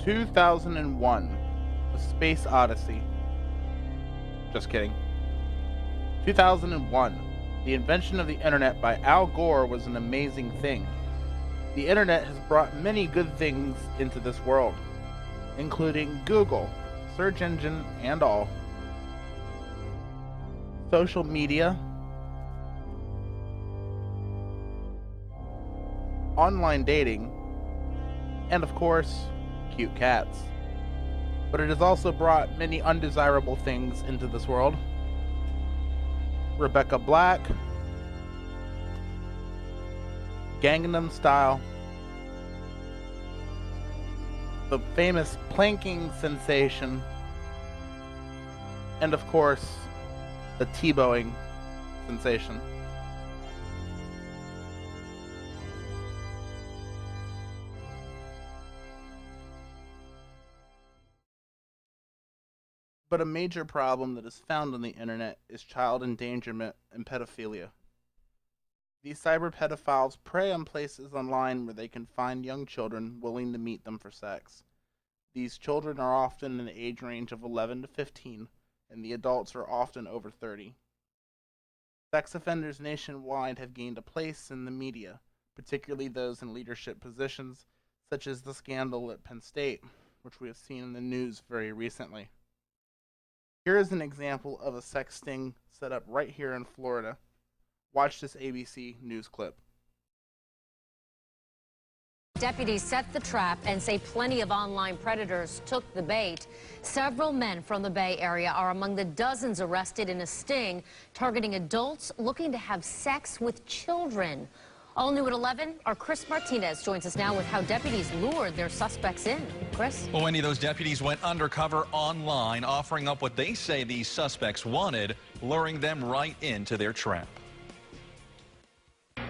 2001, A Space Odyssey. Just kidding. 2001, the invention of the internet by Al Gore was an amazing thing. The internet has brought many good things into this world, including Google, search engine and all, social media, online dating, and of course, cute cats. But it has also brought many undesirable things into this world. Rebecca Black, Gangnam Style, the famous planking sensation, and of course, the T-bowing sensation. But a major problem that is found on the internet is child endangerment and pedophilia. These cyber pedophiles prey on places online where they can find young children willing to meet them for sex. These children are often in the age range of 11 to 15, and the adults are often over 30. Sex offenders nationwide have gained a place in the media, particularly those in leadership positions, such as the scandal at Penn State, which we have seen in the news very recently. Here is an example of a sex sting set up right here in Florida. Watch this ABC News clip. Deputies set the trap and say plenty of online predators took the bait. Several men from the Bay Area are among the dozens arrested in a sting targeting adults looking to have sex with children. All new at 11, our Chris Martinez joins us now with how deputies lured their suspects in. Chris? Well, Wendy, those deputies went undercover online, offering up what they say these suspects wanted, luring them right into their trap. Hey,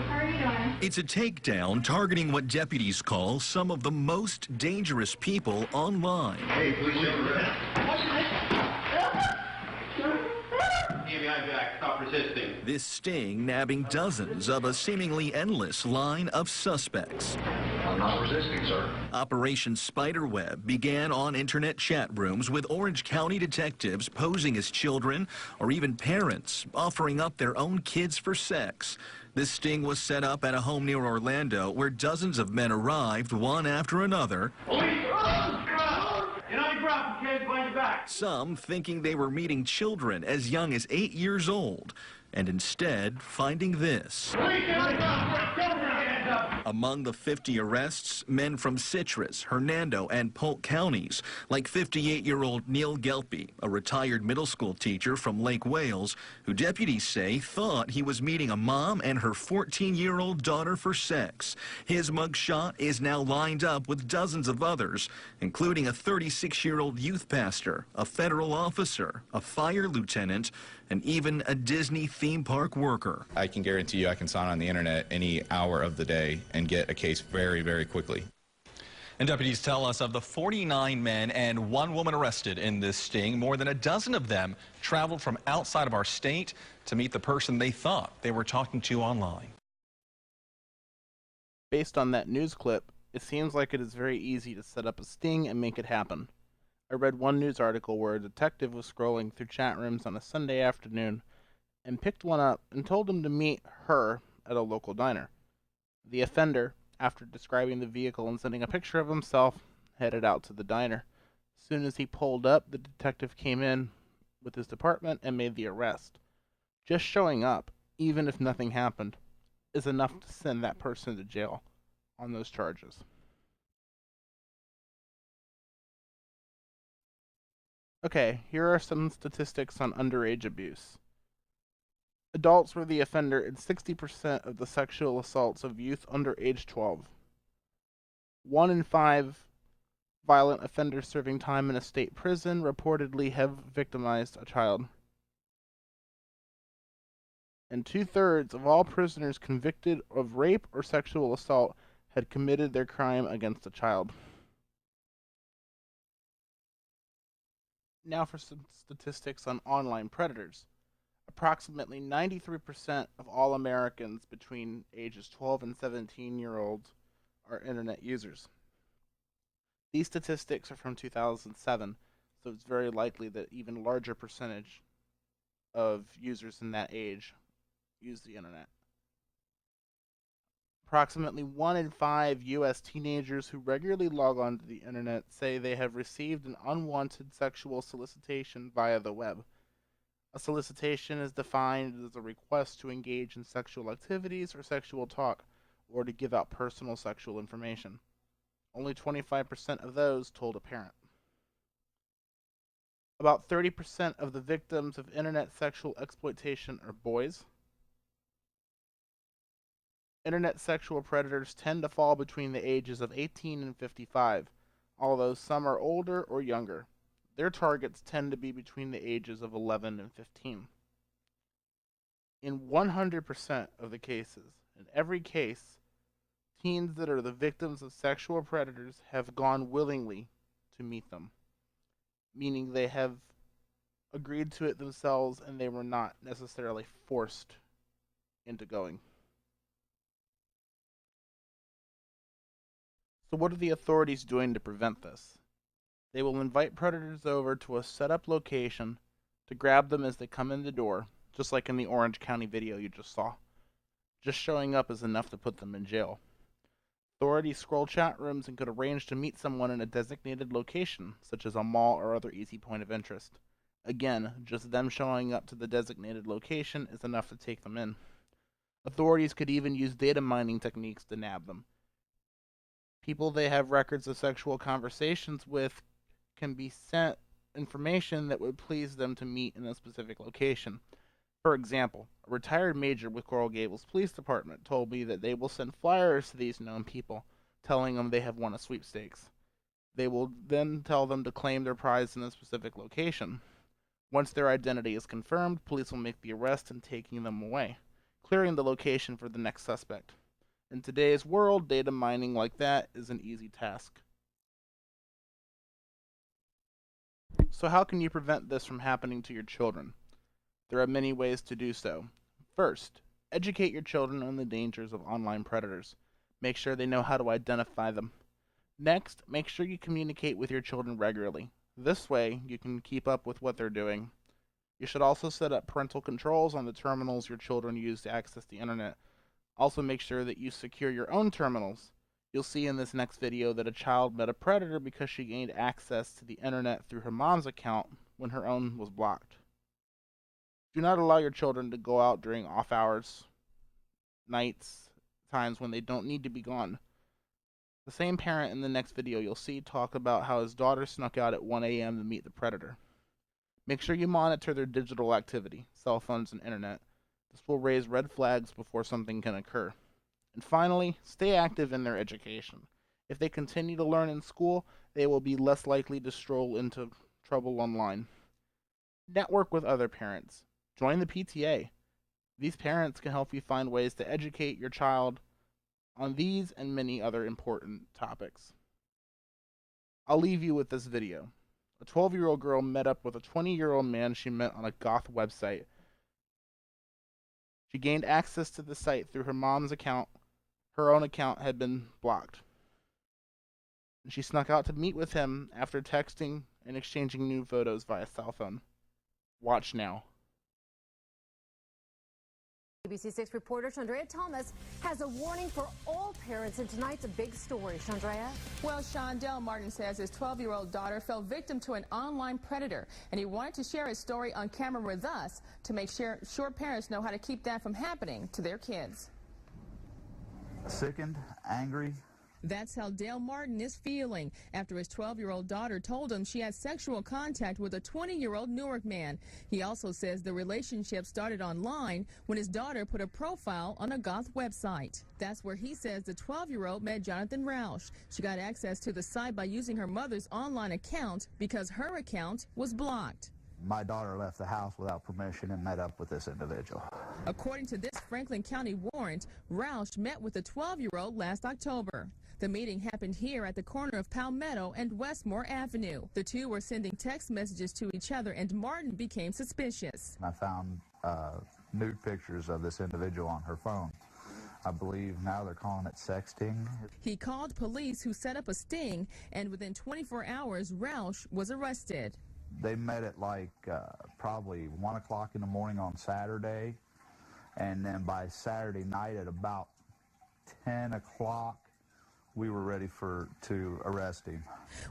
how are you doing? It's a takedown targeting what deputies call some of the most dangerous people online. Hey, please show the Stop resisting. This sting nabbing dozens of a seemingly endless line of suspects. I'm not resisting, sir. Operation Spiderweb began on internet chat rooms with Orange County detectives posing as children or even parents, offering up their own kids for sex. This sting was set up at a home near Orlando where dozens of men arrived one after another. Some thinking they were meeting children as young as 8 years old, and instead finding this. Among the 50 arrests, men from Citrus, Hernando, and Polk counties, like 58-year-old Neil Gelpy, a retired middle school teacher from Lake Wales, who deputies say thought he was meeting a mom and her 14-year-old daughter for sex. His mugshot is now lined up with dozens of others, including a 36-year-old youth pastor, a federal officer, a fire lieutenant, and even a Disney theme park worker. I can guarantee you I can sign on the internet any hour of the day and get a case very, very quickly. And deputies tell us of the 49 men and one woman arrested in this sting, more than a dozen of them traveled from outside of our state to meet the person they thought they were talking to online. Based on that news clip, it seems like it is very easy to set up a sting and make it happen. I read one news article where a detective was scrolling through chat rooms on a Sunday afternoon and picked one up and told him to meet her at a local diner. The offender, after describing the vehicle and sending a picture of himself, headed out to the diner. As soon as he pulled up, the detective came in with his department and made the arrest. Just showing up, even if nothing happened, is enough to send that person to jail on those charges. Okay, here are some statistics on underage abuse. Adults were the offender in 60% of the sexual assaults of youth under age 12. 1 in 5 violent offenders serving time in a state prison reportedly have victimized a child. And 2/3 of all prisoners convicted of rape or sexual assault had committed their crime against a child. Now for some statistics on online predators. Approximately 93% of all Americans between ages 12 and 17-year-olds are internet users. These statistics are from 2007, so it's very likely that even larger percentage of users in that age use the internet. Approximately 1 in 5 US teenagers who regularly log on to the internet say they have received an unwanted sexual solicitation via the web. A solicitation is defined as a request to engage in sexual activities or sexual talk, or to give out personal sexual information. Only 25% of those told a parent. About 30% of the victims of internet sexual exploitation are boys. Internet sexual predators tend to fall between the ages of 18 and 55, although some are older or younger. Their targets tend to be between the ages of 11 and 15. In 100% of the cases, in every case, teens that are the victims of sexual predators have gone willingly to meet them, meaning they have agreed to it themselves and they were not necessarily forced into going. So what are the authorities doing to prevent this? They will invite predators over to a set-up location to grab them as they come in the door, just like in the Orange County video you just saw. Just showing up is enough to put them in jail. Authorities scroll chat rooms and could arrange to meet someone in a designated location, such as a mall or other easy point of interest. Again, just them showing up to the designated location is enough to take them in. Authorities could even use data mining techniques to nab them. People they have records of sexual conversations with can be sent information that would please them to meet in a specific location. For example, a retired major with Coral Gables Police Department told me that they will send flyers to these known people, telling them they have won a sweepstakes. They will then tell them to claim their prize in a specific location. Once their identity is confirmed, police will make the arrest and taking them away, clearing the location for the next suspect. In today's world, data mining like that is an easy task. So how can you prevent this from happening to your children? There are many ways to do so. First, educate your children on the dangers of online predators. Make sure they know how to identify them. Next, make sure you communicate with your children regularly. This way, you can keep up with what they're doing. You should also set up parental controls on the terminals your children use to access the internet. Also make sure that you secure your own terminals. You'll see in this next video that a child met a predator because she gained access to the internet through her mom's account when her own was blocked. Do not allow your children to go out during off hours, nights, times when they don't need to be gone. The same parent in the next video you'll see talk about how his daughter snuck out at 1 a.m. to meet the predator. Make sure you monitor their digital activity, cell phones and internet. This will raise red flags before something can occur. And finally, stay active in their education. If they continue to learn in school, they will be less likely to stroll into trouble online. Network with other parents. Join the PTA. These parents can help you find ways to educate your child on these and many other important topics. I'll leave you with this video. A 12-year-old girl met up with a 20-year-old man she met on a goth website. She gained access to the site through her mom's account. Her own account had been blocked. And she snuck out to meet with him after texting and exchanging nude photos via cell phone. Watch now. ABC6 reporter Chandrea Thomas has a warning for all parents in tonight's big story. Chandrea? Well, Shondell Martin says his 12-year-old daughter fell victim to an online predator, and he wanted to share his story on camera with us to make sure parents know how to keep that from happening to their kids. Sickened, angry. That's how Dale Martin is feeling after his 12-year-old daughter told him she had sexual contact with a 20-year-old Newark man. He also says the relationship started online when his daughter put a profile on a goth website. That's where he says the 12-year-old met Jonathan Roush. She got access to the site by using her mother's online account because her account was blocked. My daughter left the house without permission and met up with this individual. According to this Franklin County warrant, Roush met with the 12-year-old last October. The meeting happened here at the corner of Palmetto and Westmore Avenue. The two were sending text messages to each other, and Martin became suspicious. I found nude pictures of this individual on her phone. I believe now they're calling it sexting. He called police, who set up a sting, and within 24 hours, Roush was arrested. They met at like probably 1 o'clock in the morning on Saturday, and then by Saturday night at about 10 o'clock, we were ready to arrest him.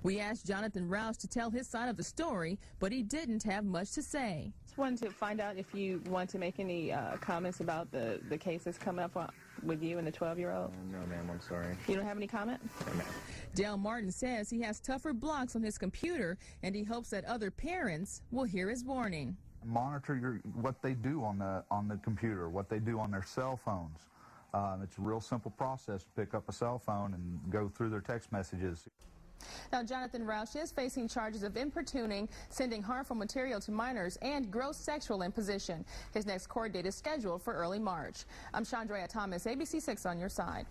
We asked Jonathan Roush to tell his side of the story, but he didn't have much to say. Just wanted to find out if you want to make any comments about the case that's come up with you and the 12-year-old. No, ma'am, I'm sorry. You don't have any comment? No, ma'am. Dale Martin says he has tougher blocks on his computer, and he hopes that other parents will hear his warning. Monitor what they do on the computer, what they do on their cell phones. It's a real simple process to pick up a cell phone and go through their text messages. Now, Jonathan Roush is facing charges of importuning, sending harmful material to minors, and gross sexual imposition. His next court date is scheduled for early March. I'm Chandrea Thomas, ABC 6 on your side.